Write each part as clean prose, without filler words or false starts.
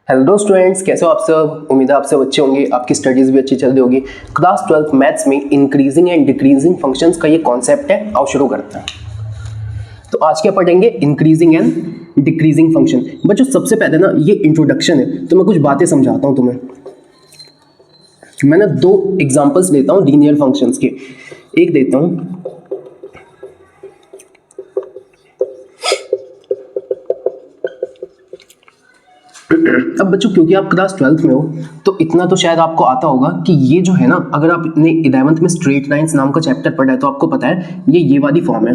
Hello students, कैसे हो आप सब। उम्मीद है आप सब अच्छे होंगे, आपकी स्टडीज भी अच्छी चल रही होगी। क्लास 12 मैथ्स में इंक्रीजिंग एंड डिक्रीजिंग फंक्शंस का ये कॉन्सेप्ट है। आओ शुरू करते हैं। तो आज क्या पढ़ेंगे, इंक्रीजिंग एंड डिक्रीजिंग फंक्शन। बच्चों सबसे पहले ना ये इंट्रोडक्शन है, तो मैं कुछ बातें समझाता हूँ तुम्हें। मैं ना दो एग्जाम्पल्स लेता हूँ लीनियर फंक्शंस के। एक देता हूँ, अब बच्चों क्योंकि आप क्लास 12th में हो तो इतना तो शायद आपको आता होगा कि ये जो है ना, अगर आपने 11th में स्ट्रेट लाइंस नाम का चैप्टर पढ़ा है तो आपको पता है ये वाली फॉर्म है।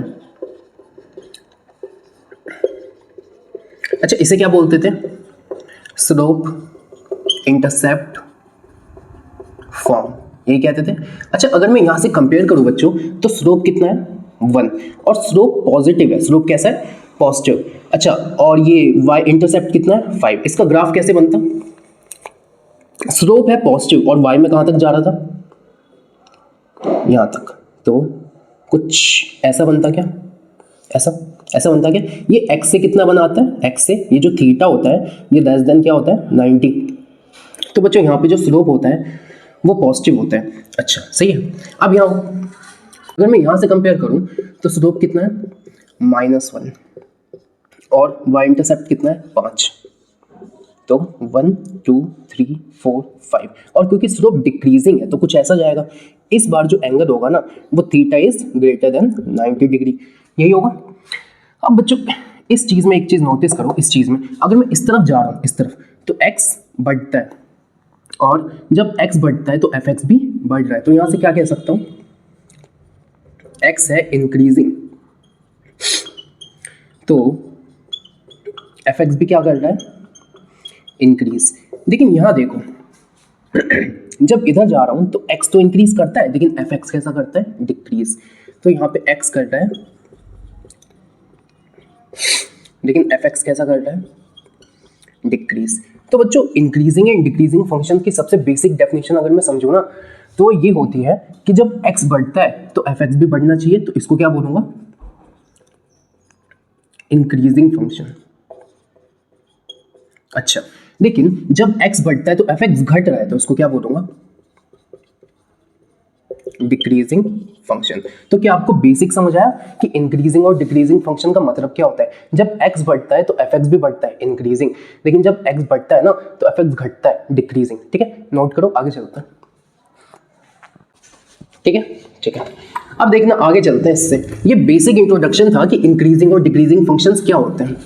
अच्छा, इसे क्या बोलते थे? स्लोप इंटरसेप्ट फॉर्म, यही कहते थे। अच्छा, अगर मैं यहां से कंपेयर करूं बच्चों तो स्लोप कितना है? 1, और स्लोप पॉजिटिव है। स्लोप कैसा है? पॉजिटिव। अच्छा, और ये y इंटरसेप्ट कितना है? 5। इसका ग्राफ कैसे बनता? स्लोप है पॉजिटिव और y में कहां तक जा रहा था? यहां तक। तो कुछ ऐसा बनता क्या? ऐसा बनता क्या? ये x से कितना बनाता है? x से ये जो थीटा होता है ये लेस देन क्या होता है? 90। तो बच्चों यहाँ पे जो स्लोप होता है वो पॉजिटिव होता है। अच्छा सही है। अब यहाँ अगर मैं यहाँ से कंपेयर करूँ तो स्लोप कितना है? -1, और y इंटरसेप्ट कितना है? 5। तो 1 2 3 4 5, और क्योंकि स्लोप डिक्रीजिंग है तो कुछ ऐसा जाएगा। इस बार जो एंगल होगा ना वो theta is greater than 90 degree, यही होगा। अब बच्चों इस चीज में एक चीज नोटिस करो, इस चीज में अगर मैं इस तरफ जा रहा हूँ, इस तरफ, तो x बढ़ता है, और जब x बढ़ता है तो fx भी बढ़ रहा है। तो यहां से क्या कह सकता हूं? x है इंक्रीजिंग, तो fx भी क्या कर रहा है? इंक्रीज। लेकिन यहां देखो जब इधर जा रहा हूं तो x तो इंक्रीज करता है, लेकिन fx कैसा करता है? डिक्रीज। तो यहां पे x कर रहा है, लेकिन fx कैसा कर रहा है? डिक्रीज। तो बच्चों इंक्रीजिंग एंड डिक्रीजिंग फंक्शन की सबसे बेसिक डेफिनेशन अगर मैं समझूं ना तो ये होती है कि जब x बढ़ता है तो fx भी बढ़ना चाहिए। तो इसको क्या बोलूंगा? Increasing function. अच्छा, लेकिन जब x बढ़ता है तो fx घट रहा है, तो इसको क्या बोलूंगा? Decreasing function. तो क्या आपको बेसिक समझ आया कि इंक्रीजिंग और डिक्रीजिंग फंक्शन का मतलब क्या होता है? जब x बढ़ता है तो fx भी बढ़ता है, इंक्रीजिंग, लेकिन जब x बढ़ता है ना तो fx घटता है, डिक्रीजिंग। ठीक है, नोट करो, आगे चलते हैं। ठीक है। अब देखना आगे चलते हैं इससे। ये बेसिक इंट्रोडक्शन था कि इंक्रीजिंग और डिक्रीजिंग फंक्शंस क्या होते हैं।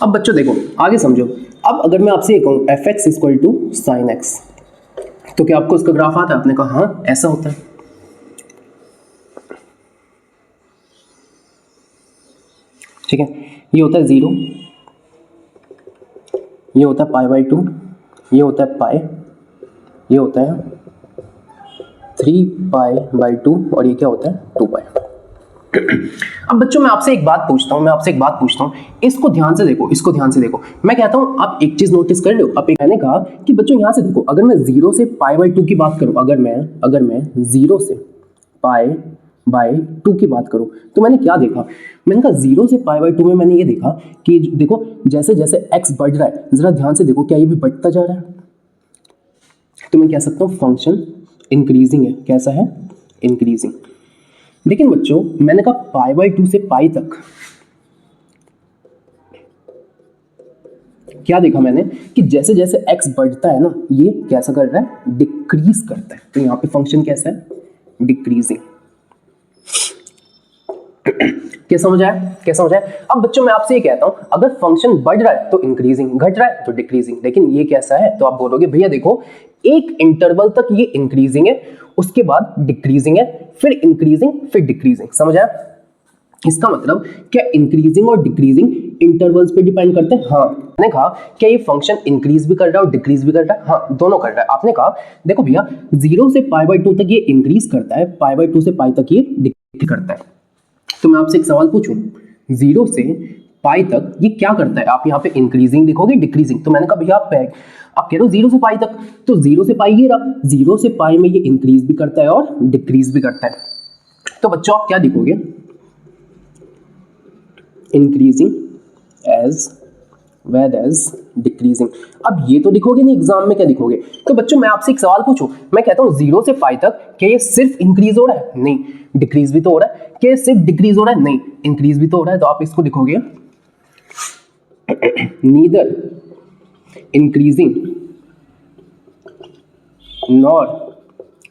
अब बच्चों देखो आगे समझो। अब अगर मैं आपसे ये कहूं fx equal to sine x, तो क्या आपको इसका ग्राफ आता है? आपने कहा हाँ ऐसा होता है। ठीक है, ये होता है 0, ये होता है π/2, ये होता है पाई, ये होता है 3π/2, और ये क्या होता है? 2π। अब बच्चों मैं आपसे एक बात पूछता हूं, इसको ध्यान से देखो। मैं कहता हूं आप एक चीज नोटिस कर लो। मैंने कहा कि बच्चों यहां से देखो, अगर मैं 0 से π/2 की बात करूं, अगर मैं 0 से π/2 की बात करूं, तो मैंने क्या देखा? मैंने कहा 0 से π/2 में मैंने ये देखा कि देखो जैसे जैसे x बढ़ रहा है, जरा ध्यान से देखो, क्या ये भी बढ़ता जा रहा है? तो मैं कह सकता हूं फंक्शन इंक्रीजिंग है। कैसा है? इंक्रीजिंग। लेकिन बच्चों मैंने कहा π/2 से पाई तक क्या देखा मैंने कि जैसे जैसे x बढ़ता है ना, ये कैसा कर रहा है? डिक्रीज करता है। तो यहां पे फंक्शन कैसा है? डिक्रीजिंग। क्या समझ आया? अब बच्चों मैं आपसे ये कहता हूं, अगर फंक्शन बढ़ रहा है तो इंक्रीजिंग, घट रहा है तो डिक्रीजिंग, लेकिन ये कैसा है? तो आप बोलोगे भैया देखो एक इंटरवल तक ये इंक्रीजिंग है, उसके बाद डिक्रीजिंग है, फिर इंक्रीजिंग, फिर डिक्रीजिंग। समझ आया? इसका मतलब क्या इंक्रीजिंग और डिक्रीजिंग इंटरवल्स पे डिपेंड करते हैं? हाँ। मैंने कहा क्या ये फंक्शन इंक्रीज भी कर रहा है और डिक्रीज भी कर रहा है? हाँ, दोनों कर रहा है। आपने कहा देखो भैया 0 से π/2 तक ये इंक्रीज करता है, π/2 से पाई तक ये डिक्रीज करता है। तो मैं आपसे एक सवाल पूछूं, 0 से पाई तक ये क्या करता है, आप यहाँ पे इंक्रीजिंग देखोगे डिक्रीजिंग, तो मैंने कहा भैया आप कह रहे हो 0 से पाई तक, तो 0 से पाई ये रहा, 0 से पाई में ये इंक्रीज भी करता है और डिक्रीज भी करता है। तो बच्चों आप क्या लिखोगे, increasing as well as decreasing. अब ये तो लिखोगे नहीं, एग्जाम में क्या लिखोगे। तो बच्चों मैं आपसे एक सवाल पूछूं, मैं कहता हूं 0 से पाई तक, क्या ये सिर्फ इंक्रीज हो रहा है, नहीं, डिक्रीज भी तो हो रहा है, क्या ये सिर्फ डिक्रीज हो रहा है, नहीं, इंक्रीज भी तो हो रहा है। तो आप इसको लिखोगे नीदर इंक्रीजिंग नॉर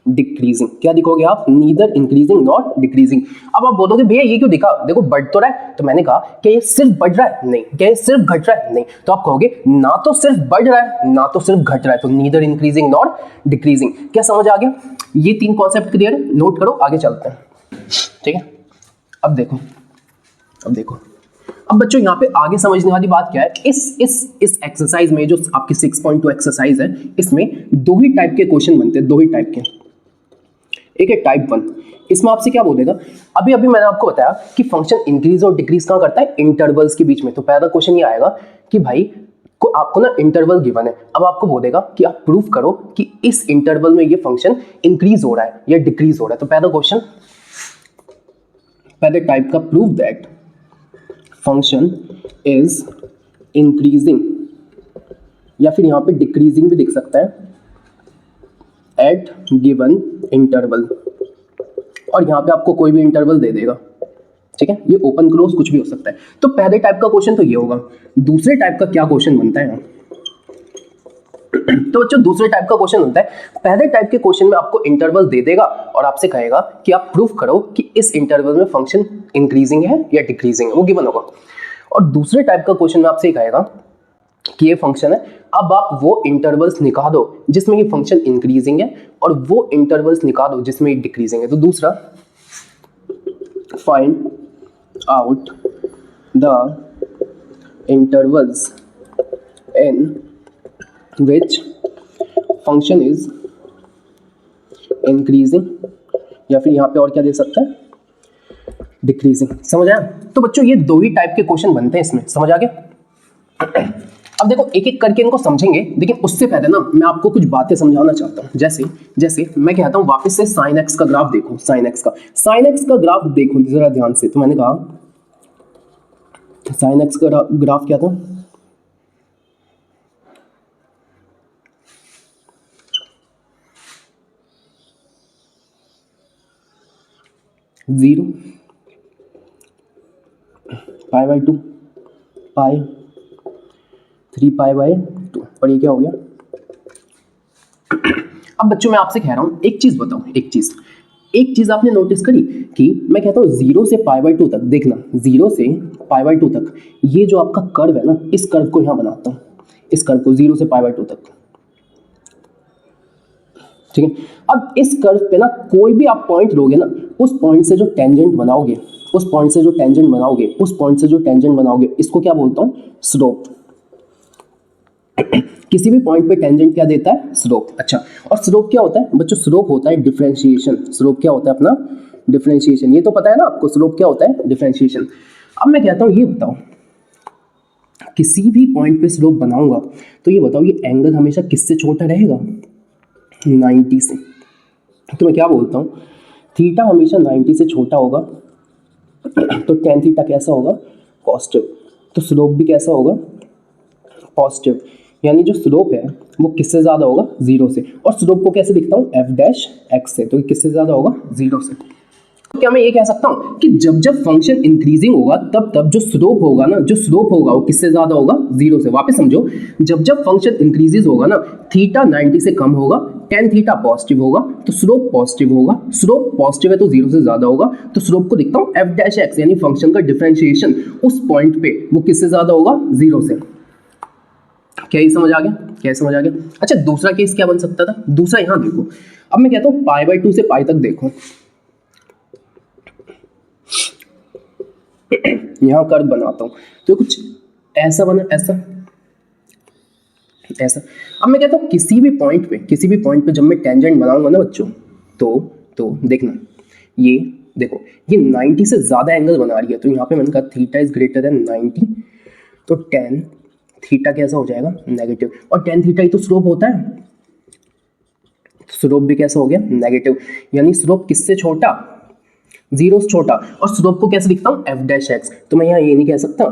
डिक्रीजिंग। क्या लिखोगे आप, नीदर इंक्रीजिंग नॉट डिक्रीजिंग। अब आप बोलोगे भैया ये क्यों लिखा, देखो बढ़ तो रहा है, तो मैंने कहा कि ये सिर्फ बढ़ रहा है, नहीं, क्या ये सिर्फ घट रहा है, नहीं, तो आप कहोगे ना तो सिर्फ बढ़ रहा है ना तो सिर्फ घट रहा है, तो नीदर इंक्रीजिंग नॉट डिक्रीजिंग। क्या समझ आ गया, ये 3 कॉन्सेप्ट क्लियर है, नोट करो, आगे चलते हैं, ठीक है। अब देखो अब बच्चों यहाँ पे आगे समझने वाली बात क्या है, इस एक्सरसाइज में जो आपकी 6.2 एक्सरसाइज है, इसमें 2 ही टाइप के क्वेश्चन बनते हैं, 2 ही टाइप के। एक है टाइप 1, इसमें आपसे क्या बोलेगा, अभी मैंने आपको बताया कि फंक्शन इंक्रीज और डिक्रीज कहाँ करता है, इंटरवल्स के बीच में। तो पहला क्वेश्चन ये आएगा कि भाई को आपको ना इंटरवल गिवन है, अब आपको बोलेगा कि आप प्रूफ करो कि इस इंटरवल में ये फंक्शन इंक्रीज हो रहा है या डिक्रीज हो रहा है। तो पहला क्वेश्चन, पहले टाइप का, prove that function is increasing, या फिर यहां पे डिक्रीजिंग भी दिख सकता है, एट गिवन इंटरवल। और यहां पे आपको कोई भी इंटरवल दे देगा, ठीक है, ये ओपन क्लोज कुछ भी हो सकता है। तो पहले टाइप का क्वेश्चन तो ये होगा। दूसरे टाइप का क्या क्वेश्चन बनता है तो बच्चों दूसरे टाइप का क्वेश्चन होता है, पहले टाइप के क्वेश्चन में आपको इंटरवल दे देगा और आपसे कहेगा कि आप प्रूफ करो कि इस इंटरवल में फंक्शन इंक्रीजिंग है या डिक्रीजिंग है, वो गिवन होगा। और दूसरे टाइप का क्वेश्चन में आपसे कहेगा कि ये फंक्शन है, अब आप वो इंटरवल्स निकाल दो जिसमें ये फंक्शन इंक्रीजिंग है और वो इंटरवल्स निकाल दो जिसमें ये डिक्रीजिंग है। तो दूसरा, find out the intervals in which function is increasing, या फिर यहां पे और क्या दे सकता है, डिक्रीजिंग। समझ आया। तो बच्चों ये 2 ही टाइप के क्वेश्चन बनते हैं इसमें, समझ आ गया। अब देखो एक एक करके इनको समझेंगे, लेकिन उससे पहले ना मैं आपको कुछ बातें समझाना चाहता हूँ। जैसे मैं कहता हूँ वापस से sin x का ग्राफ देखो, sin x का ग्राफ देखो जरा ध्यान से। तो मैंने कहा sin x का ग्राफ क्या था, जीरो, π/2, पाई, 3π/2, और ये क्या हो गया। अब बच्चों मैं आपसे कह रहा हूं एक चीज बताओ, एक चीज आपने नोटिस करी कि मैं कहता हूं 0 से π/2 तक, देखना 0 से π/2 तक ये जो आपका कर्व है ना, इस कर्व को यहां बनाता हूं, इस कर्व को 0 से π/2 तक, ठीक है। अब इस कर्व पे ना कोई भी आप पॉइंट लोगे ना, उस पॉइंट से जो टेंजेंट बनाओगे, उस पॉइंट से जो टेंजेंट बनाओगे, इसको क्या बोलता हूं, स्लोप। किसी भी पॉइंट पे टेंजेंट क्या देता है, स्लोप। अच्छा, और स्लोप क्या होता है बच्चों, स्लोप होता है डिफरेंशिएशन। स्लोप क्या होता है अपना, डिफरेंशिएशन। ये तो पता है ना आपको, स्लोप क्या होता है, डिफरेंशिएशन। अब मैं कहता हूं ये बताओ, किसी भी पॉइंट पे स्लोप बनाऊंगा तो ये बताओ ये एंगल हमेशा किससे छोटा रहेगा, 90 से। तो मैं क्या बोलता हूँ, थीटा हमेशा 90 से छोटा होगा, तो tan थीटा कैसा होगा, पॉजिटिव। तो स्लोप भी कैसा होगा, पॉजिटिव। यानी जो स्लोप है वो किससे ज़्यादा होगा, 0 से। और स्लोप को कैसे लिखता हूँ, f'(x) से, तो किससे ज़्यादा होगा, 0 से। तो क्या मैं ये कह सकता हूँ कि जब जब फंक्शन इंक्रीजिंग होगा तब जो स्लोप होगा ना, वो किससे ज़्यादा होगा, 0 से। वापस समझो, जब जब फंक्शन इंक्रीजेज होगा ना, थीटा 90 से कम होगा, tan थीटा पॉजिटिव होगा, तो स्लोप पॉजिटिव होगा। स्लोप पॉजिटिव है तो 0 से ज़्यादा होगा, तो स्लोप को लिखता हूँ f'(x), यानी फंक्शन का डिफरेंशिएशन उस पॉइंट पे वो किससे ज़्यादा होगा, 0 से। क्या ये समझ आ गया, अच्छा दूसरा केस क्या बन सकता था, दूसरा यहाँ देखो। अब मैं कहता हूँ π/2 से पाई तक देखो, यहां कर्व बनाता हूं तो कुछ ऐसा बना, ऐसा। अब मैं कहता हूं किसी भी पॉइंट पे जब मैं टेंजेंट बनाऊंगा ना बच्चों, तो देखना ये देखो ये 90 से ज़्यादा एंगल बना रही है, तो यहाँ पे मैंने कहा थीटा इज ग्रेटर देन 90, तो टेन थीटा कैसा हो जाएगा नेगेटिव, और टेन थीटा ही तो स्लोप होता है, स्लोप भी कैसा हो गया नेगेटिव, यानी स्लोप किससे छोटा, जीरो से छोटा। और स्लोप को कैसे लिखता हूँ एफ डैश एक्स, तो मैं यहाँ ये नहीं कह सकता,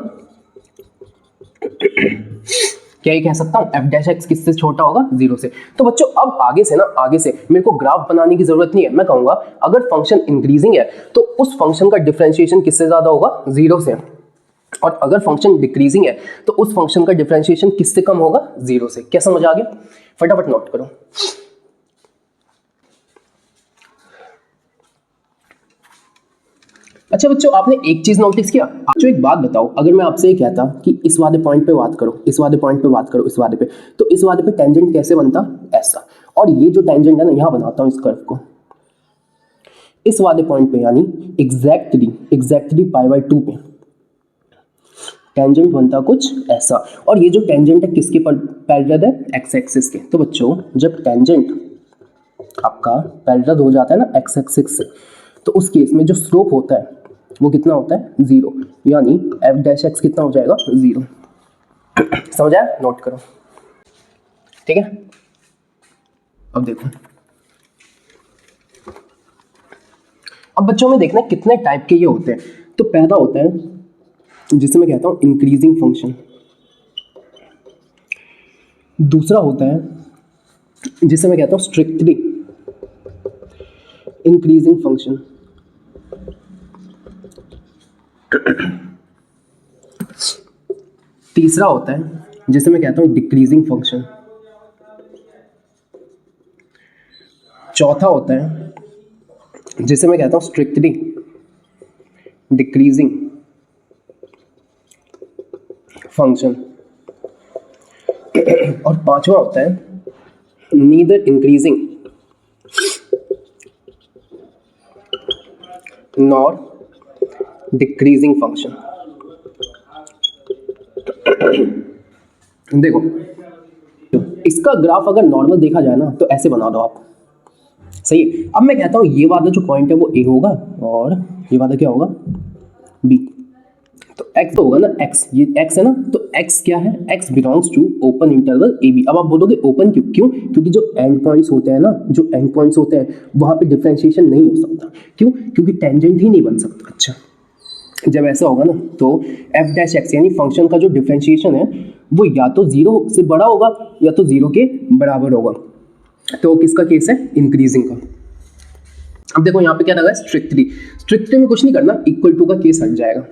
क्या ये कह सकता हूँ एफ डैश एक्स किससे छोटा होगा, जीरो से। तो बच्चों अब आगे से मेरे को ग्राफ बनाने की जरूरत नहीं है, मैं कहूंगा अगर फंक्शन इंक्रीजिंग है तो उस फंक्शन का डिफरेंशिएशन किससे ज्यादा होगा, जीरो से, और अगर फंक्शन डिक्रीजिंग है तो उस फंक्शन का डिफरेंशिएशन किससे कम होगा, जीरो से। क्या समझ आ गया, फटाफट नोट करो। अच्छा बच्चों आपने एक चीज नोटिस किया, जो एक बात बताओ, अगर मैं आपसे ये कहता कि इस वाले पॉइंट पे बात करो, इस वाले पॉइंट पे बात करो, इस वाले पे, तो इस वाले पे टेंजेंट कैसे बनता, ऐसा, और ये जो टेंजेंट है ना यहां बनाता हूं इस कर्व को, इस वाले पॉइंट पे यानी एग्जैक्टली पाई बाय 2 पे टेंजेंट बनता कुछ ऐसा, और ये जो टेंजेंट है किसके पैरेलल है, एक्स एक्सिस के। तो बच्चों जब टेंजेंट आपका पैरेलल हो जाता है ना एक्स एक्सिस से, तो उस केस में जो स्लोप होता है वो कितना होता है, जीरो, यानी एफ डैश एक्स कितना हो जाएगा, जीरो। समझ आया, नोट करो, ठीक है। अब देखो, अब बच्चों में देखना कितने टाइप के ये होते हैं। तो पहला होता है जिसे मैं कहता हूं इंक्रीजिंग फंक्शन, दूसरा होता है जिसे मैं कहता हूं स्ट्रिक्टली इंक्रीजिंग फंक्शन, तीसरा होता है जिसे मैं कहता हूं डिक्रीजिंग फंक्शन, चौथा होता है जिसे मैं कहता हूं स्ट्रिक्टली डिक्रीजिंग फंक्शन, और पांचवा होता है neither increasing nor decreasing function. देखो इसका ग्राफ अगर नॉर्मल देखा जाए ना तो ऐसे बना दो आप, सही है। अब मैं कहता हूं ये वाला जो पॉइंट है वो ए होगा और ये वाला क्या होगा, बी। तो x तो होगा ना, x ये x है ना, तो x क्या है, x belongs to open interval A B. अब आप बोलोगे ओपन क्यों, क्योंकि जो एंड पॉइंट्स होते हैं ना, जो एंड पॉइंट्स होते हैं वहां पे डिफरेंशिएशन नहीं हो सकता, क्यों, क्योंकि टेंजेंट ही नहीं बन सकता। अच्छा जब ऐसा होगा ना तो एफ डैश एक्स यानी फंक्शन का जो डिफरेंशिएशन है वो या तो जीरो से बड़ा होगा या तो जीरो के बराबर होगा। तो किसका केस है, इंक्रीजिंग का। अब देखो यहाँ पे क्या लगा है, स्ट्रिक्टली में कुछ नहीं करना, इक्वल टू का केस हट जाएगा।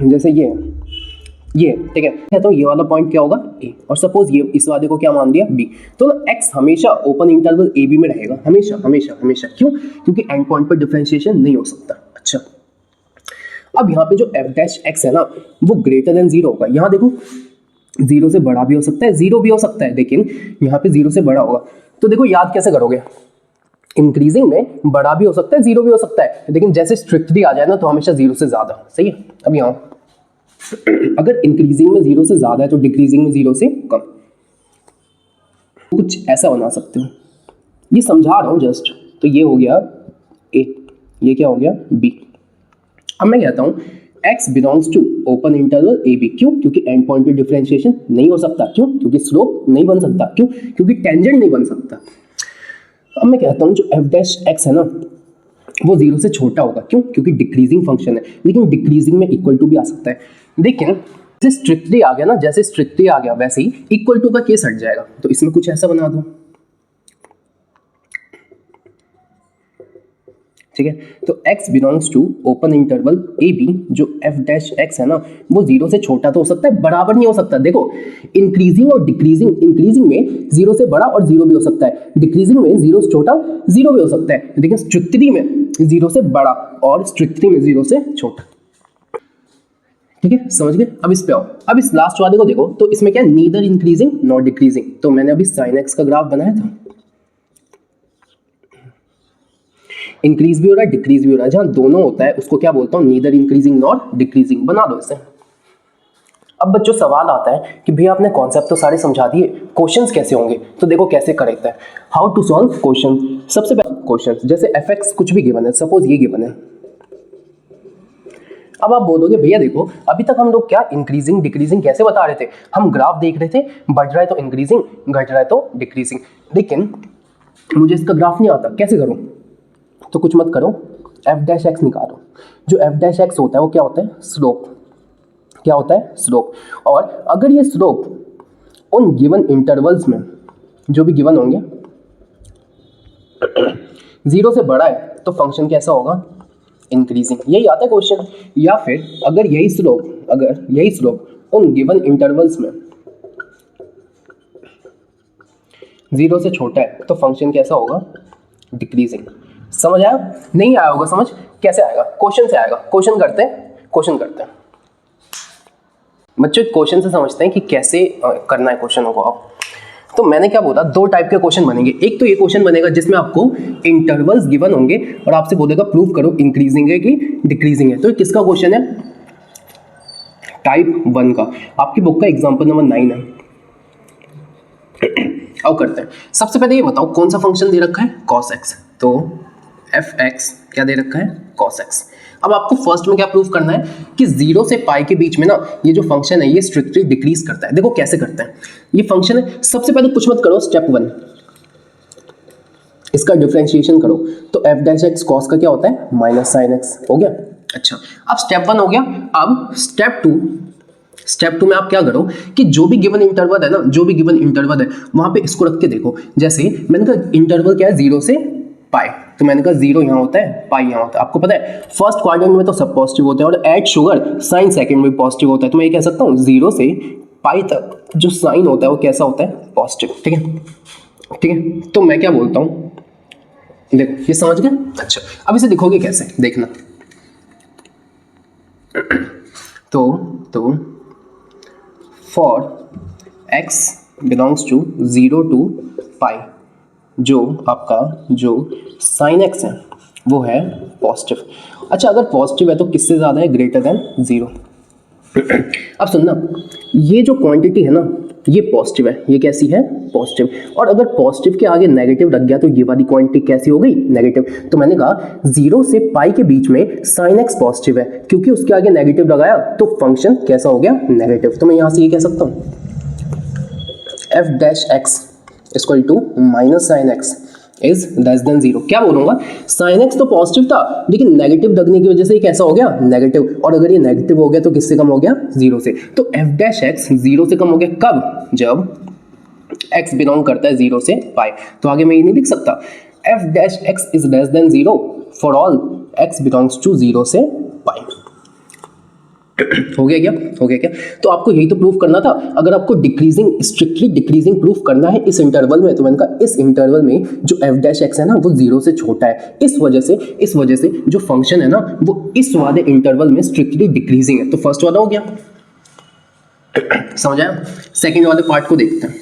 जैसे ये ठीक है, कहता हूँ ये वाला पॉइंट क्या होगा, ए, और सपोज ये इस वाले को क्या मान दिया, बी। तो ना एक्स हमेशा ओपन इंटरवल ए बी में रहेगा, हमेशा हमेशा हमेशा। क्यों, क्योंकि एंड पॉइंट पर डिफरेंशिएशन नहीं हो सकता। अच्छा अब यहाँ पे जो एफ डैश एक्स है ना वो ग्रेटर देन जीरो होगा। यहाँ देखो जीरो से बड़ा भी हो सकता है, जीरो भी हो सकता है, लेकिन यहाँ पे जीरो से बड़ा होगा। तो देखो याद कैसे करोगे, इंक्रीजिंग में बड़ा भी हो सकता है, जीरो भी हो सकता है, लेकिन जैसे स्ट्रिक्टली आ जाए ना तो हमेशा जीरो से ज्यादा, सही है। अब यहाँ अगर इंक्रीजिंग में जीरो से ज्यादा है तो डिक्रीजिंग में जीरो से कम, कुछ ऐसा बना सकते हो। ये समझा रहा हूं जस्ट। तो ये हो गया ए, ये क्या हो गया बी। अब मैं कहता हूं x belongs to open interval A B. क्यों, क्योंकि एंड पॉइंट पे डिफरेंशिएशन नहीं हो सकता। क्यों, क्योंकि स्लोप नहीं बन सकता। क्यों, क्योंकि टेंजेंट नहीं बन सकता। अब मैं कहता हूं जो एफ डैश एक्स है ना वो जीरो से छोटा होगा। क्यों, क्योंकि डिक्रीजिंग फंक्शन है, लेकिन डिक्रीजिंग में इक्वल टू भी आ सकता है। लेकिन जैसे स्ट्रिक्टली आ गया ना, जैसे स्ट्रिक्टली आ गया वैसे ही इक्वल टू का केस हट जाएगा। तो इसमें कुछ ऐसा बना दो, ठीक है। तो x belongs to open interval A B, जो f डैश x है ना वो जीरो से छोटा तो हो सकता है, बराबर नहीं हो सकता। देखो इंक्रीजिंग और डिक्रीजिंग, इंक्रीजिंग में जीरो से बड़ा और जीरो भी हो सकता है, डिक्रीजिंग में जीरो से छोटा जीरो भी हो सकता है, लेकिन स्ट्रिक्टली में जीरो से बड़ा और स्ट्रिक्टली में जीरो से छोटा। ठीक है, समझ गए। अब इस पे आओ, अब इस लास्ट वाले को देखो। तो इसमें क्या है, नीदर इंक्रीजिंग नॉट डिक्रीजिंग। तो मैंने अभी साइन एक्स का ग्राफ बनाया था, इंक्रीज भी हो रहा है डिक्रीज भी हो रहा है। जहां दोनों होता है उसको क्या बोलता हूं, नीदर इंक्रीजिंग नॉट डिक्रीजिंग। बना दो इसे। अब बच्चों सवाल आता है कि भैया आपने कॉन्सेप्ट तो सारे समझा दिए, क्वेश्चंस कैसे होंगे? तो देखो कैसे करते हैं, हाउ टू सॉल्व क्वेश्चन। सबसे पहले क्वेश्चन जैसे fx कुछ भी गिवन है, सपोज ये गिवन है। अब आप बोलोगे भैया देखो अभी तक हम लोग क्या इंक्रीजिंग डिक्रीजिंग कैसे बता रहे थे, हम ग्राफ देख रहे थे, बढ़ रहा है तो इंक्रीजिंग, घट रहा है तो डिक्रीजिंग, लेकिन मुझे इसका ग्राफ नहीं आता, कैसे करूं? तो कुछ मत करो, f' निकालो। जो f' होता है वो क्या होता है? स्लोप। क्या होता है? स्लोप। और अगर ये स्लोप उन गिवन इंटरवल्स में जो भी गिवन होंगे 0 से बड़ा है तो फंक्शन कैसा होगा? इंक्रीजिंग। यही आता है क्वेश्चन। या फिर अगर यही स्लोप उन गिवन इंटरवल्स में 0 से छोटा है तो फंक्शन कैसा होगा? डिक्रीजिंग। समझ आया? नहीं आया होगा समझ? कैसे आएगा? क्वेश्चन से आएगा। क्वेश्चन करते हैं बच्चों, क्वेश्चन से समझते हैं कि कैसे करना है क्वेश्चनों को। आप तो मैंने क्या बोला, दो टाइप के क्वेश्चन बनेंगे। एक तो ये क्वेश्चन बनेगा जिसमें आपको इंटरवल्स गिवन होंगे और आपसे बोलेगा प्रूव करो इंक्रीजिंग है कि डिक्रीजिंग है। तो ये किसका क्वेश्चन है? टाइप 1 का। आपकी बुक का एग्जाम्पल नंबर 9 है। अब करते हैं। सबसे पहले ये बताओ कौन सा फंक्शन दे रखा है? cos x। तो fx क्या दे रखा है? cos x। अब आपको फर्स्ट में क्या प्रूव करना है कि 0 से पाई के बीच में ना ये जो फंक्शन है ये स्ट्रिक्टली डिक्रीज करता है। देखो कैसे करते हैं। ये फंक्शन है, सबसे पहले कुछ मत करो, स्टेप 1 इसका डिफरेंशिएशन करो। तो f' cos का क्या होता है? Minus sine x। हो गया? अच्छा, अब स्टेप 1 हो गया। अब स्टेप 2 में आप क्या करो कि जो भी गिवन इंटरवल है वहां पे इसको रख के देखो। जैसे मैंने कहा इंटरवल क्या है? 0 से पाई, तो मैंने कहा 0 यहाँ होता है, पाई यहाँ होता है। आपको पता है फर्स्ट क्वाड्रेंट में तो सब पॉजिटिव होते हैं और एट शुगर साइन सेकंड में पॉजिटिव होता है। तो मैं ये कह सकता हूँ 0 से पाई तक जो साइन होता है वो कैसा होता है? पॉजिटिव। ठीक है। तो मैं क्या बोलता हूँ, देखो ये समझ गए? अच्छा, अब इसे लिखोगे कैसे देखना। तो for x belongs to 0 to pi, जो आपका जो साइन x है वो है पॉजिटिव। अच्छा, अगर पॉजिटिव है तो किससे ज़्यादा है? Greater than 0। अब सुनना, ये जो क्वांटिटी है ना ये पॉजिटिव है, ये कैसी है? पॉजिटिव। और अगर पॉजिटिव के आगे नेगेटिव लग गया तो ये वाली क्वांटिटी कैसी हो गई? नेगेटिव। तो मैंने कहा 0 से पाई के बीच में साइन x पॉजिटिव है, क्योंकि उसके आगे नेगेटिव लगाया तो फंक्शन कैसा हो गया? नेगेटिव। तो मैं यहां से ये कह सकता हूं f' equal to minus sine x is less than 0। क्या बोलूंगा? साइन x तो पॉजिटिव था लेकिन नेगेटिव लगने की वजह से ये कैसा हो गया? नेगेटिव। और अगर ये नेगेटिव हो गया तो किससे कम हो गया? 0 से। तो f' 0 से कम हो गया कब? जब x बिलोंग करता है 0 से पाई। तो आगे मैं ये नहीं लिख सकता f' is less than 0 for all x belongs to 0 से पाई। हो गया क्या? तो आपको यही तो प्रूफ करना था। अगर आपको डिक्रीजिंग, स्ट्रिक्टली डिक्रीजिंग प्रूफ करना है इस इंटरवल में, तो मैंने कहा इस इंटरवल में जो f' है ना वो 0 से छोटा है, इस वजह से जो फंक्शन है ना वो इस वाले इंटरवल में स्ट्रिक्टली डिक्रीजिंग है। तो फर्स्ट वाला हो गया, समझ आया? सेकेंड वाले पार्ट को देखते हैं।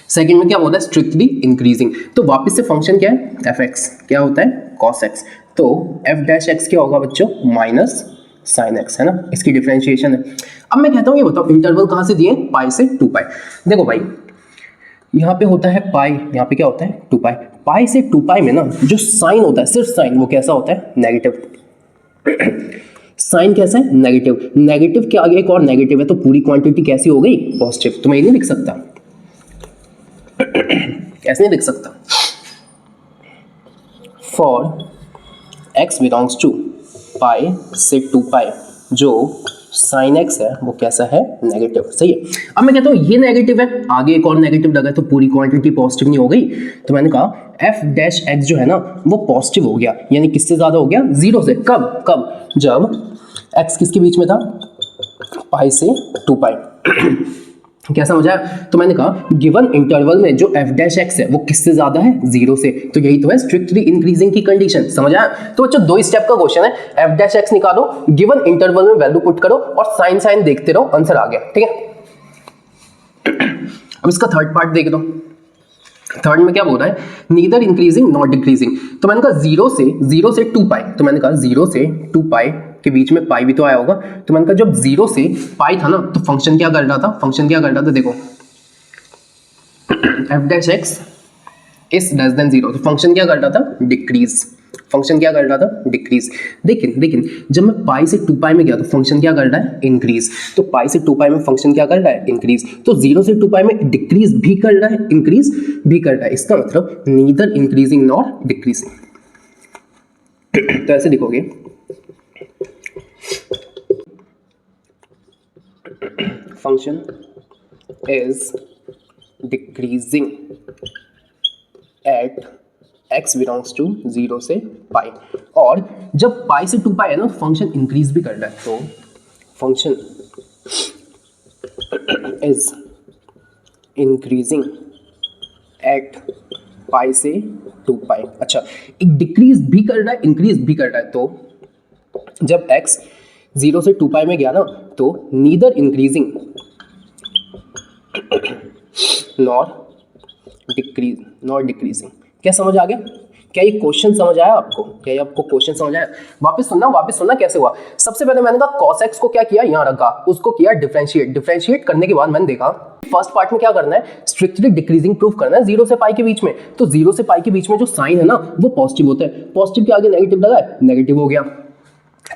सेकेंड में क्या होता है? Strictly increasing. तो वापस से फंक्शन क्या है? fx क्या होता है? cos x। तो f' क्या होगा बच्चों? माइनस साइन x है ना, इसकी डिफरेंशिएशन है। अब मैं कहता हूँ ये बताओ इंटरवल कहाँ से दिए? पाई से 2 पाई। देखो भाई यहाँ पे होता है पाई, यहाँ पे क्या होता है? 2 पाई। पाई से 2 पाई में ना जो साइन होता है, सिर्फ साइन, वो कैसा होता है? नेगेटिव। साइन कैसा है? नेगेटिव। नेगेटिव के आगे एक और नेगेटिव है तो पूरी क्वांटिटी कैसी हो गई? पॉजिटिव। तो मैं ये नहीं लिख सकता, ऐसे नहीं लिख सकता। फॉर x बिलोंग्स टू पाई से 2 पाई जो साइन x है वो कैसा है? नेगेटिव। सही है। अब मैं कहता हूँ ये नेगेटिव है, आगे एक और नेगेटिव लगा तो पूरी क्वांटिटी पॉजिटिव नहीं हो गई। तो मैंने कहा f' जो है ना वो पॉजिटिव हो गया, यानी किससे ज्यादा हो गया? 0 से। कब? जब x किसके बीच में था? पाई से 2 पाई। क्या समझ आया? तो मैंने कहा गिवन इंटरवल में जो f' है वो किससे ज्यादा है? 0 से। तो यही तो है स्ट्रिक्टली इंक्रीजिंग की कंडीशन। समझ आया? तो बच्चों 2 स्टेप का क्वेश्चन है, f' निकालो, गिवन इंटरवल में वैल्यू पुट करो और साइन देखते रहो, आंसर आ गया। ठीक है। अब इसका थर्ड पार्ट देख लो। थर्ड में क्या बोल रहा है? Neither increasing not decreasing. तो मैंने कहा 0 से 2 पाई, तो मैंने कहा 0 से 2 पाई के बीच में पाई भी तो आया होगा। तो मैंने कहा जब 0 से पाई था ना तो फंक्शन क्या कर रहा था, फंक्शन क्या कर रहा था, देखो F dash x is less than 0, तो फंक्शन क्या कर रहा था, डिक्रीज। फंक्शन क्या कर रहा था, डिक्रीज। लेकिन जब मैं पाई से 2 पाई में गया तो फंक्शन क्या कर रहा है, इंक्रीज। तो पाई से 2 पाई में फंक्शन क्या कर रहा है, इंक्रीज। तो 0 से 2 पाई में डिक्रीज भी कर रहा है, इंक्रीज भी कर रहा है। इसका मतलब नीदर इंक्रीजिंग नॉर डिक्रीजिंग। तो ऐसे लिखोगे function is decreasing at x belongs to 0 से पाई, और जब पाई से 2 पाई है ना फंक्शन इंक्रीज भी कर रहा है, तो function is increasing at pi से 2 पाई। अच्छा, एक डिक्रीज भी कर रहा है, इंक्रीज भी कर रहा है। तो जब x 0 से 2 पाई में गया ना तो नीदर इंक्रीजिंग नॉर डिक्रीजिंग। क्या समझ आ गया? क्या ये क्वेश्चन समझ आया आपको? क्या ये आपको क्वेश्चन समझ आया? वापस सुनना कैसे हुआ। सबसे पहले मैंने कहा cos x को क्या किया, यहाँ रखा, उसको किया डिफरेंशिएट करने के बाद मैंने देखा फर्स्ट पार्ट में क्या करना है, स्ट्रिक्टली डिक्रीजिंग प्रूफ करना है 0 से पाई के बीच में। तो 0 से पाई के बीच में जो साइन है ना वो पॉजिटिव होता है, पॉजिटिव के आगे नेगेटिव लगा है, नेगेटिव हो गया।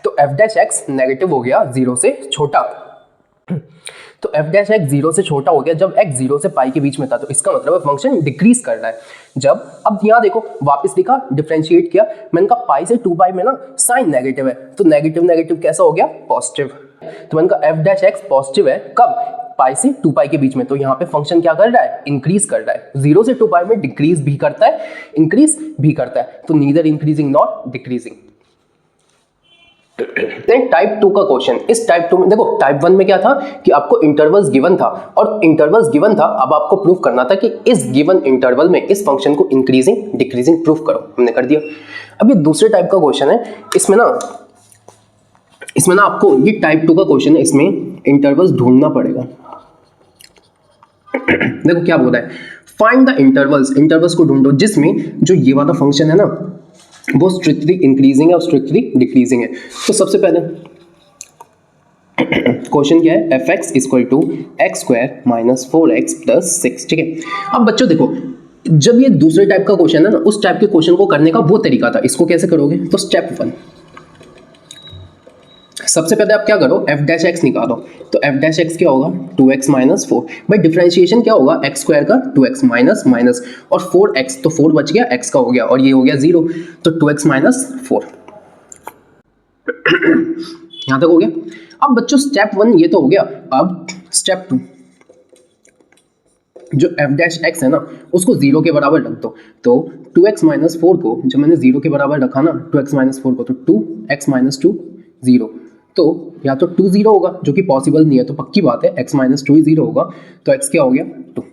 तो एफ डैश एक्स नेगेटिव हो गया 0 से छोटा। तो एफ डैश एक्स 0 से छोटा हो गया जब x 0 से पाई के बीच में था, तो इसका मतलब है फंक्शन डिक्रीज कर रहा है। जब अब यहाँ देखो वापस लिखा, डिफरेंशिएट किया, मैंने कहा पाई से 2 पाई में ना साइन नेगेटिव है, तो नेगेटिव नेगेटिव कैसा हो गया, पॉजिटिव। तो मैंने कहा एफ डैश एक्स पॉजिटिव है कब, पाई से 2 पाई के बीच में। तो यहाँ पे फंक्शन क्या कर रहा है, इंक्रीज कर रहा है। 0 से 2 पाई में डिक्रीज भी करता है, इंक्रीज भी करता है, तो neither increasing not decreasing. Type 2 का क्वेश्चन, इस टाइप 2 में देखो, टाइप 1 में क्या था कि आपको इंटरवल्स गिवन था, और इंटरवल्स गिवन था, अब आपको प्रूफ करना था कि इस गिवन इंटरवल में इस फंक्शन को इंक्रीजिंग डिक्रीजिंग प्रूफ करो। हमने कर दिया। अब ये दूसरे टाइप का क्वेश्चन है, इसमें ना आपको, ये टाइप 2 का क्वेश्चन है, इसमें इंटरवल्स ढूंढना पड़ेगा। देखो क्या बोल रहा है, फाइंड द इंटरवल्स को ढूंढो जिसमें जो ये वाला फंक्शन है ना वो स्ट्रिक्टली इंक्रीजिंग है और स्ट्रिक्टली डिक्रीजिंग है। तो सबसे पहले क्वेश्चन क्या है, F x equal to x square minus 4x plus 6। ठीक है, अब बच्चों देखो, जब ये दूसरे टाइप का क्वेश्चन है ना, उस टाइप के क्वेश्चन को करने का वो तरीका था। इसको कैसे करोगे, तो स्टेप 1, सबसे पहले आप क्या करो, एफ डैश एक्स निकालो। तो एफ डैश एक्स क्या होगा, 2x माइनस 4। भाई डिफरेंशिएशन क्या होगा, एक्स स्क्वायर का 2x माइनस माइनस और 4x, तो 4 बच गया, x का हो गया और ये हो गया 0, तो 2x माइनस 4। यहां तक हो गया। अब बच्चों स्टेप 1 ये तो हो गया। अब स्टेप 2, जो एफ डैश एक्स है ना उसको 0 के बराबर रख दो। तो 2x माइनस 4 को जब मैंने 0 के बराबर रखा ना, 2x माइनस 4 को, तो 2x माइनस 2 0, तो या तो 2 0 होगा जो कि पॉसिबल नहीं है, तो पक्की बात है x माइनस 2 ही 0 होगा। तो x क्या हो गया, 2।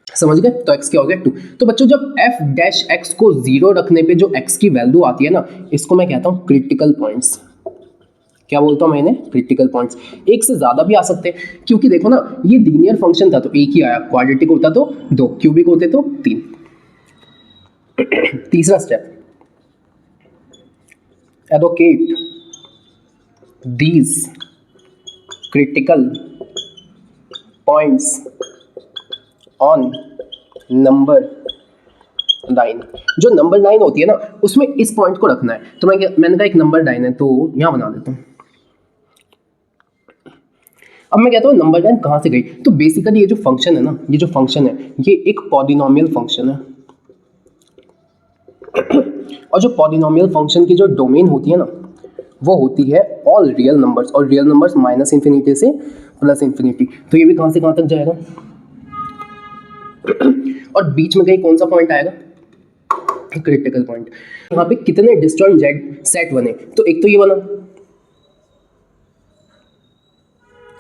समझ गए, तो x क्या हो गया, 2। तो बच्चों जब f डैश x को 0 रखने पे जो x की वैल्यू आती है ना, इसको मैं कहता हूँ क्रिटिकल पॉइंट्स। क्या बोलता हूँ मैंने, क्रिटिकल पॉइंट्स। एक से ज्यादा भी आ सकते हैं, क्योंकि देखो ना ये लीनियर फंक्शन था तो एक ही आया, क्वाड्रेटिक होता तो 2, क्यूबिक होते तो 3। तीसरा step, advocate these critical points on number line। जो नंबर लाइन होती है ना उसमें इस पॉइंट को रखना है। तो मैंने कहा एक नंबर लाइन है, तो यहां बना देता हूं। अब मैं कहता हूं नंबर लाइन कहां से गई, तो बेसिकली ये जो फंक्शन है ना, ये जो फंक्शन है ये एक पॉलिनोमियल फंक्शन है, और जो पॉलिनोमियल फंक्शन की जो डोमेन होती है ना वो होती है ऑल रियल नंबर्स, और रियल नंबर्स माइनस इन्फिनिटी से प्लस इन्फिनिटी। तो ये भी कहां से कहां तक जाएगा, और बीच में कहीं कौन सा पॉइंट आएगा, क्रिटिकल पॉइंट। यहाँ पे कितने डिस्जॉइंट जेड सेट बने, तो एक तो ये बना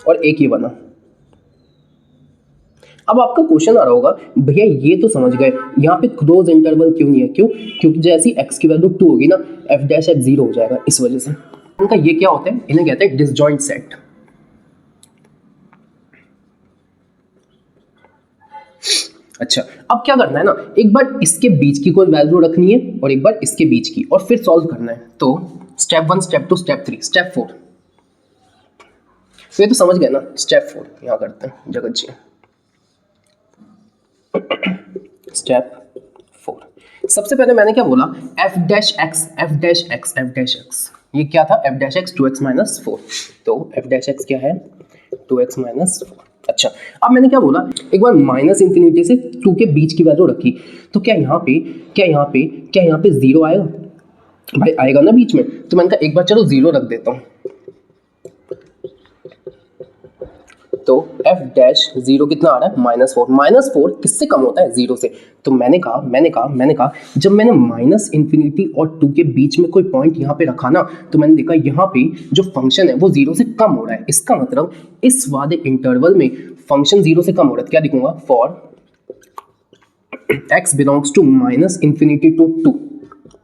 और एक ये बना। अब आपका क्वेश्चन आ रहा होगा, भैया ये तो समझ गए, यहाँ पे क्लोज इंटरवल क्यों नहीं है, क्यों, क्योंकि जैसी x की वैल्यू 2 होगी ना, f डैश एक्स 0 हो जाएगा, इस वजह से। इनका ये क्या होता है, इन्हें कहते हैं डिसजॉइंट सेट। अच्छा, अब क्या करना है ना, एक बार इसके बीच की कोई वैल्यू रखनी है और एक बार इसके बीच की, और फिर सॉल्व करना है। तो स्टेप 1, स्टेप 2, स्टेप 3, स्टेप 4। तो ये तो समझ गए ना। स्टेप 4 यहाँ करते हैं जगत जी। स्टेप 4, सबसे पहले मैंने क्या बोला, f dash x, f dash x, f dash x, ये क्या था, f dash x 2x minus 4। तो f डैश x क्या है, 2x माइनस 4। अच्छा, अब मैंने क्या बोला, एक बार माइनस इन्फिनिटी से 2 के बीच की वैल्यू रखी, तो क्या यहाँ पे 0 आएगा, भाई आएगा ना बीच में। तो मैंने कहा एक बार चलो 0 रख देता हूँ। तो f डैश 0 कितना आ रहा है, माइनस 4। माइनस 4 किससे कम होता है, 0 से। तो मैंने कहा जब मैंने माइनस इन्फिनिटी और 2 के बीच में कोई पॉइंट यहाँ पे रखा ना, तो मैंने देखा यहाँ पे जो फंक्शन है वो 0 से कम हो रहा है। इसका मतलब इस वाले इंटरवल में फंक्शन 0 से कम हो रहा है। क्या लिखूंगा, for x belongs to minus infinity to 2,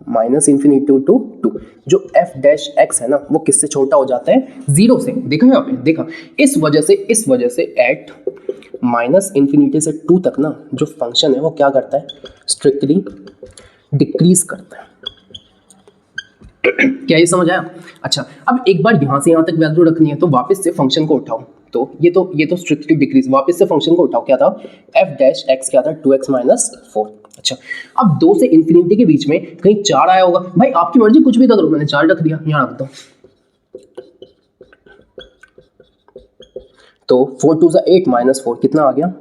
minus infinity to 2, जो f डैश x है ना वो किससे छोटा हो जाता है, 0 से। देखा यहाँ पे, देखा, इस वजह से एट माइनस इन्फिनिटी से 2 तक ना जो फंक्शन है वो क्या करता है, स्ट्रिक्टली डिक्रीज करता है। क्या ये समझ आया। अच्छा, अब एक बार यहाँ से यहाँ तक वैल्यू रखनी है तो वापस से फंक्शन को उठाओ। तो ये तो स्ट्रिक्टली डिक्रीज, वापस से फंक्शन को उठाओ। क्या था, f डैश x क्या था, 2x माइनस 4। अच्छा, अब 2 से इन्फिनिटी के बीच में कहीं 4 आया होगा, भाई आपकी मर्जी कुछ भी करो, मैंने 4 रख दिया, यहाँ रख दो। तो 4 2 8 माइनस 4 कितना आ गया,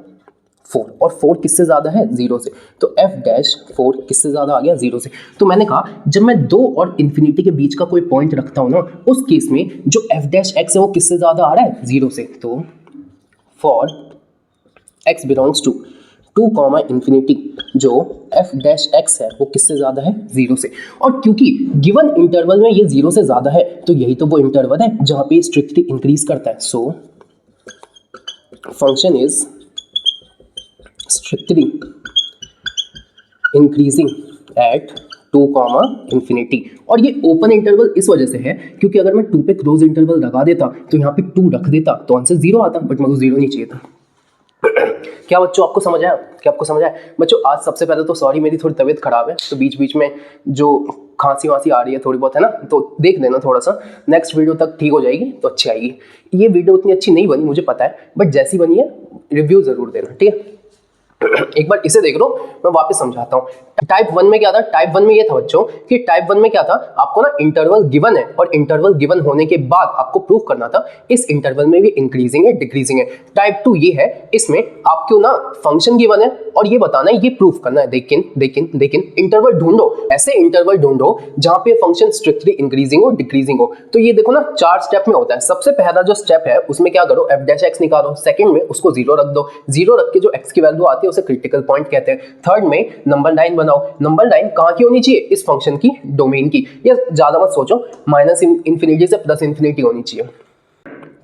4, और 4 किससे ज्यादा है, 0 से। तो f डैश 4 किससे ज्यादा आ गया, 0 से। तो मैंने कहा जब मैं 2 और इन्फिनिटी के बीच का कोई पॉइंट रखता हूं ना, उस केस में जो f डैश x है वो किससे ज्यादा आ रहा है, 0 से। तो for x belongs to 2 comma infinity, जो f डैश x है वो किससे ज़्यादा है, 0 से। और क्योंकि गिवन इंटरवल में ये 0 से ज़्यादा है, तो यही तो वो इंटरवल है जहाँ पे स्ट्रिक्टली इंक्रीज करता है। So function is strictly increasing at 2 comma infinity. और ये ओपन इंटरवल इस वजह से है क्योंकि अगर मैं 2 पे क्लोज इंटरवल लगा देता तो यहाँ पे 2 रख देता तो आंसर 0 आता, बट मेरे को 0 नहीं चाहिए था। क्या बच्चों आपको समझ आया, बच्चों आज सबसे पहले तो सॉरी, मेरी थोड़ी तबीयत खराब है, तो बीच बीच में जो खांसी वांसी आ रही है थोड़ी बहुत है ना, तो देख लेना थोड़ा सा, नेक्स्ट वीडियो तक ठीक हो जाएगी तो अच्छी आएगी। ये वीडियो उतनी अच्छी नहीं बनी मुझे पता है, बट जैसी बनी है रिव्यू जरूर देना, ठीक है। एक बार इसे देख लो, मैं वापस समझाता हूँ। टाइप 1 में क्या था, टाइप 1 में ये था बच्चों कि टाइप 1 में क्या था, आपको ना इंटरवल गिवन है और इंटरवल गिवन होने के बाद आपको प्रूव करना था इस इंटरवल में भी इंक्रीजिंग है डिक्रीजिंग है। टाइप 2 ये है, इसमें आपको ना फंक्शन गिवन है और ये बताना है, ये प्रूफ करना है। लेकिन इंटरवल ढूंढो, ऐसे इंटरवल ढूंढो जहां पे फंक्शन स्ट्रिक्टली इंक्रीजिंग हो डिक्रीजिंग हो। तो ये देखो ना 4 स्टेप में होता है। सबसे पहला जो स्टेप है उसमें क्या करो, f डैश x निकालो। सेकंड में उसको 0 रख दो, 0 रख के जो x की वैल्यू आती है उसे क्रिटिकल पॉइंट कहते हैं। थर्ड में नंबर लाइन बनाओ। नंबर लाइन कहां की होनी चाहिए, इस फंक्शन की डोमेन की। ये ज्यादा मत सोचो, माइनस इन्फिनिटी से प्लस इन्फिनिटी होनी चाहिए,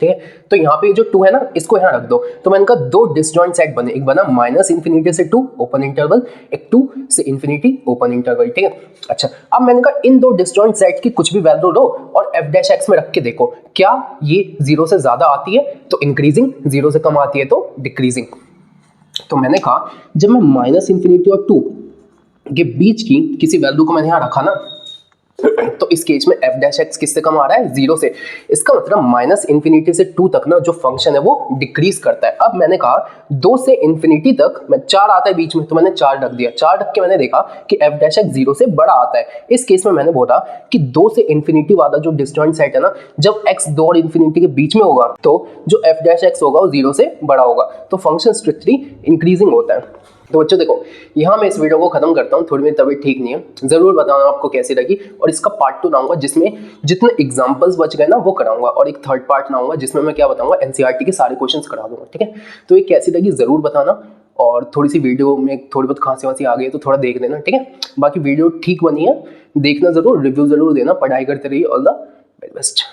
ठीक है। तो यहाँ पे जो 2 है ना इसको यहाँ रख दो। तो मैंने कहा 2 डिसजॉइंट सेट बने, एक बना माइनस इन्फिनिटी से 2 ओपन इंटरवल, एक 2 से इन्फिनिटी ओपन इंटरवल, ठीक है। अच्छा, अब मैंने कहा इन 2 डिसजॉइंट सेट की कुछ भी वैल्यू लो और f डैश x में रख के देखो क्या ये 0 से ज्यादा आती है तो इंक्रीजिंग, 0 से कम आती है तो डिक्रीजिंग। तो मैंने कहा जब मैं माइनस इन्फिनिटी और 2 के बीच की किसी वैल्यू को मैंने यहाँ रखा ना, तो इस केस में f डैश x किससे कम आ रहा है, 0 से। इसका मतलब माइनस इन्फिनिटी से 2 तक ना जो फंक्शन है वो डिक्रीज करता है। अब मैंने कहा 2 से इन्फिनिटी तक मैं 4 आता है बीच में, तो मैंने 4 रख दिया। 4 रख के मैंने देखा कि f डैश x 0 से बड़ा आता है। इस केस में मैंने बोला कि 2 से इन्फिनिटी वाला जो डिस्टेंट सेट है ना, जब x 2 और इन्फिनिटी के बीच में होगा तो जो f डैश x होगा वो 0 से बड़ा होगा, तो फंक्शन स्ट्रिक्टली इंक्रीजिंग होता है। तो बच्चों देखो, यहाँ मैं इस वीडियो को खत्म करता हूँ, थोड़ी मेरी तबीयत ठीक नहीं है, जरूर बताना आपको कैसी लगी। और इसका पार्ट 2 लाऊंगा जिसमें जितने एग्जांपल्स बच गए ना वो कराऊंगा, और एक थर्ड पार्ट लाऊंगा जिसमें मैं क्या बताऊंगा, एनसीईआरटी के सारे क्वेश्चंस करा दूंगा, ठीक है। तो ये कैसी लगी जरूर बताना, और थोड़ी सी वीडियो में थोड़ी बहुत खांसी वांसी आ गई है तो थोड़ा देख लेना, ठीक है। बाकी वीडियो ठीक बनी है, देखना जरूर, रिव्यू जरूर देना, पढ़ाई करते रहिए। All the very best.